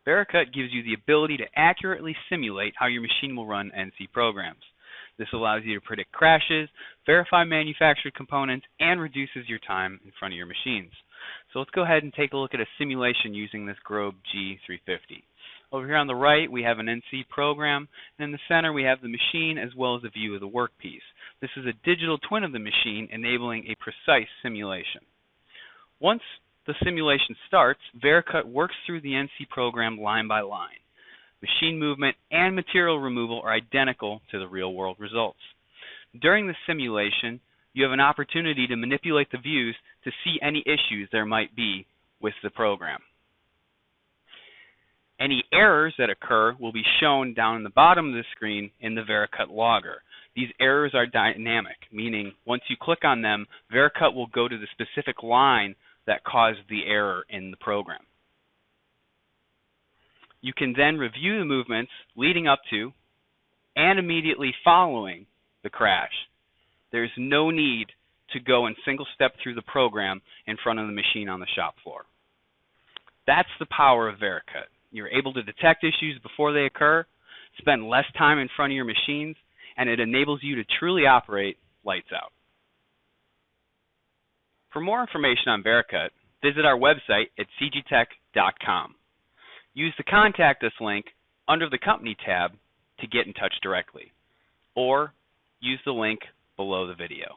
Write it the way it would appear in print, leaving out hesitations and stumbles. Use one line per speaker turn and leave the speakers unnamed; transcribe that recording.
Vericut gives you the ability to accurately simulate how your machine will run NC programs. This allows you to predict crashes, verify manufactured components, and reduces your time in front of your machines. So let's go ahead and take a look at a simulation using this GROB G350. Over here on the right, we have an NC program, and in the center we have the machine as well as a view of the workpiece. This is a digital twin of the machine, enabling a precise simulation. Once the simulation starts, Vericut works through the NC program line by line. Machine movement and material removal are identical to the real-world results. During the simulation, you have an opportunity to manipulate the views to see any issues there might be with the program. Any errors that occur will be shown down in the bottom of the screen in the Vericut logger. These errors are dynamic, meaning once you click on them, Vericut will go to the specific line that caused the error in the program. You can then review the movements leading up to and immediately following the crash. There's no need to go and single step through the program in front of the machine on the shop floor. That's the power of Vericut. You're able to detect issues before they occur, spend less time in front of your machines, and it enables you to truly operate lights out. For more information on Vericut, visit our website at cgtech.com. Use the Contact Us link under the Company tab to get in touch directly, or use the link below the video.